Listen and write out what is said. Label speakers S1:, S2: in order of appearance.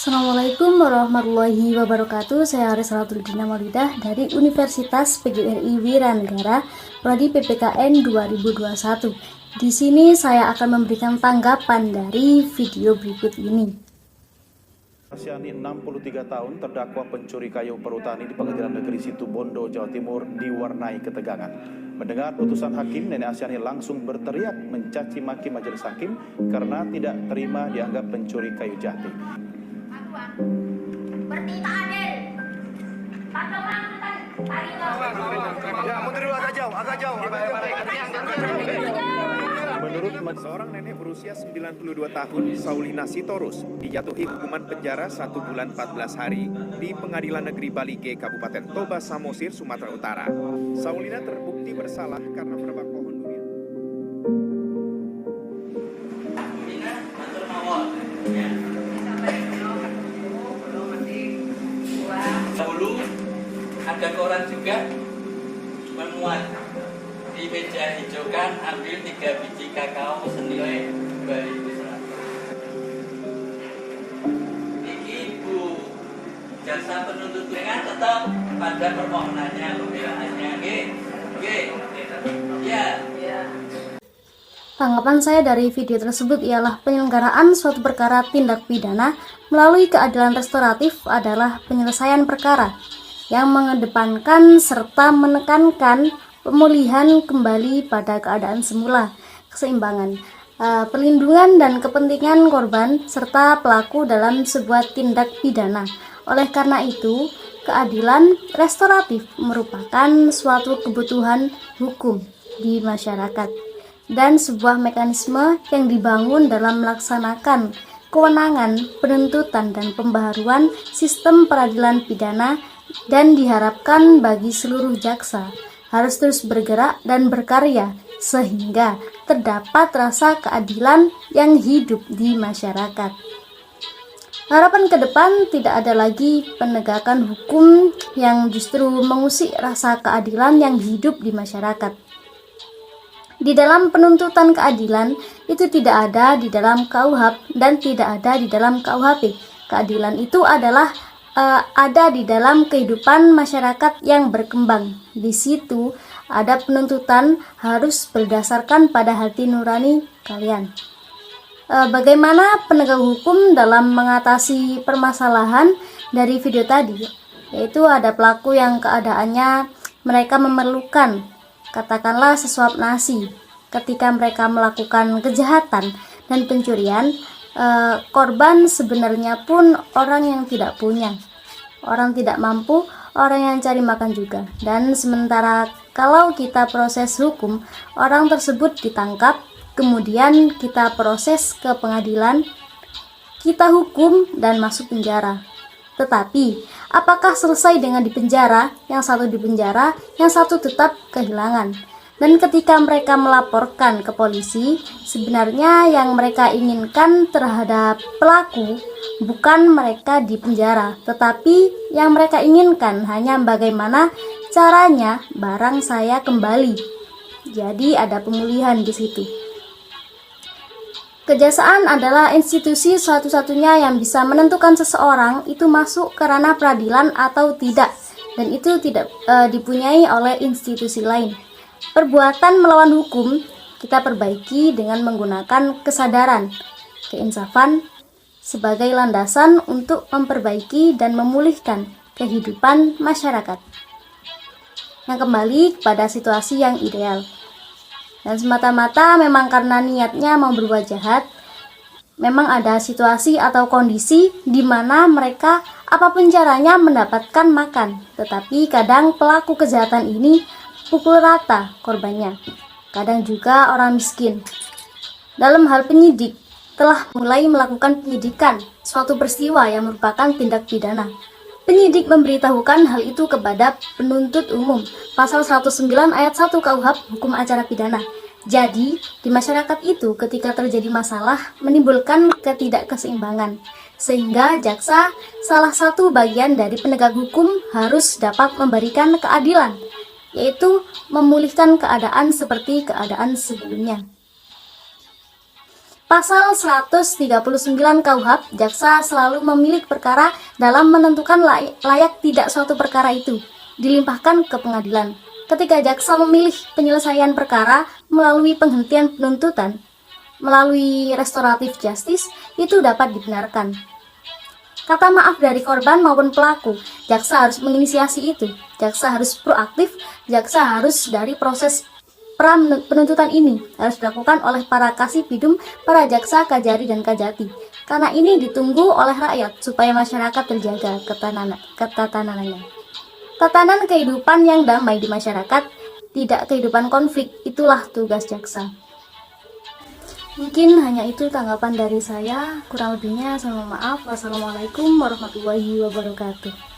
S1: Assalamualaikum warahmatullahi wabarakatuh. Saya Aris Salatudina Maulidah dari Universitas PGRI Wiranegara, Prodi PPKN 2021. Di sini saya akan memberikan tanggapan dari video berikut ini.
S2: Asyani 63 tahun terdakwa pencuri kayu perhutani di Pengadilan Negeri Situbondo, Jawa Timur diwarnai ketegangan. Mendengar putusan hakim, Nenek Asyani langsung berteriak mencaci maki majelis hakim karena tidak terima dianggap pencuri kayu jati.
S3: Bertindak adil. Pada orang
S4: ya, mundur dulu agak jauh.
S2: Menurut
S4: seorang nenek berusia 92 tahun, Saulina Sitorus, dijatuhi hukuman penjara 1 bulan 14 hari di Pengadilan Negeri Bali G, Kabupaten Toba Samosir, Sumatera Utara. Saulina terbukti bersalah karena menebang pohon durian.
S5: Dahulu ada koran juga memuat di meja hijau kan, ambil 3 biji kakao senilai 2.100. Ini Bu jaksa penuntut dengan tetap pada permohonannya, pembelaannya. Ya.
S1: Tanggapan saya dari video tersebut ialah penyelenggaraan suatu perkara tindak pidana melalui keadilan restoratif adalah penyelesaian perkara yang mengedepankan serta menekankan pemulihan kembali pada keadaan semula, keseimbangan, perlindungan dan kepentingan korban serta pelaku dalam sebuah tindak pidana. Oleh karena itu, keadilan restoratif merupakan suatu kebutuhan hukum di masyarakat dan sebuah mekanisme yang dibangun dalam melaksanakan kewenangan penuntutan dan pembaharuan sistem peradilan pidana, dan diharapkan bagi seluruh jaksa harus terus bergerak dan berkarya sehingga terdapat rasa keadilan yang hidup di masyarakat. Harapan ke depan tidak ada lagi penegakan hukum yang justru mengusik rasa keadilan yang hidup di masyarakat. Di dalam penuntutan keadilan itu tidak ada di dalam KUHP dan tidak ada di dalam KUHP. Keadilan itu adalah ada di dalam kehidupan masyarakat yang berkembang. Di situ ada penuntutan harus berdasarkan pada hati nurani kalian. Bagaimana penegak hukum dalam mengatasi permasalahan dari video tadi? Yaitu ada pelaku yang keadaannya mereka memerlukan katakanlah sesuap nasi. Ketika mereka melakukan kejahatan dan pencurian, korban sebenarnya pun orang yang tidak punya, orang tidak mampu, orang yang cari makan juga. Dan sementara kalau kita proses hukum, orang tersebut ditangkap, kemudian kita proses ke pengadilan, kita hukum dan masuk penjara. Tetapi, apakah selesai dengan di penjara? Yang satu di penjara, yang satu tetap kehilangan. Dan ketika mereka melaporkan ke polisi, sebenarnya yang mereka inginkan terhadap pelaku bukan mereka di penjara, tetapi yang mereka inginkan hanya bagaimana caranya barang saya kembali. Jadi ada pemulihan di situ. Kejaksaan adalah institusi satu-satunya yang bisa menentukan seseorang itu masuk ke ranah peradilan atau tidak, dan itu tidak dipunyai oleh institusi lain. Perbuatan melawan hukum kita perbaiki dengan menggunakan kesadaran, keinsafan sebagai landasan untuk memperbaiki dan memulihkan kehidupan masyarakat yang kembali kepada situasi yang ideal. Dan semata-mata memang karena niatnya mau berbuat jahat, memang ada situasi atau kondisi di mana mereka apapun caranya mendapatkan makan, tetapi kadang pelaku kejahatan ini pukul rata korbannya, kadang juga orang miskin. Dalam hal penyidik, telah mulai melakukan penyidikan suatu peristiwa yang merupakan tindak pidana. Penyidik memberitahukan hal itu kepada penuntut umum, pasal 109 ayat 1 KUHP Hukum Acara Pidana. Jadi, di masyarakat itu ketika terjadi masalah menimbulkan ketidakkeseimbangan, sehingga jaksa salah satu bagian dari penegak hukum harus dapat memberikan keadilan, yaitu memulihkan keadaan seperti keadaan sebelumnya. Pasal 139 KUHP, jaksa selalu memilih perkara dalam menentukan layak tidak suatu perkara itu dilimpahkan ke pengadilan. Ketika jaksa memilih penyelesaian perkara melalui penghentian penuntutan, melalui restoratif justice, itu dapat dibenarkan. Kata maaf dari korban maupun pelaku, jaksa harus menginisiasi itu. Jaksa harus proaktif, jaksa harus dari proses pra penuntutan ini harus dilakukan oleh para kasipidum, para jaksa, kajari, dan kajati. Karena ini ditunggu oleh rakyat supaya masyarakat terjaga ketatanannya. Tatanan kehidupan yang damai di masyarakat, tidak kehidupan konflik, itulah tugas jaksa. Mungkin hanya itu tanggapan dari saya, kurang lebihnya saya mohon maaf. Wassalamualaikum warahmatullahi wabarakatuh.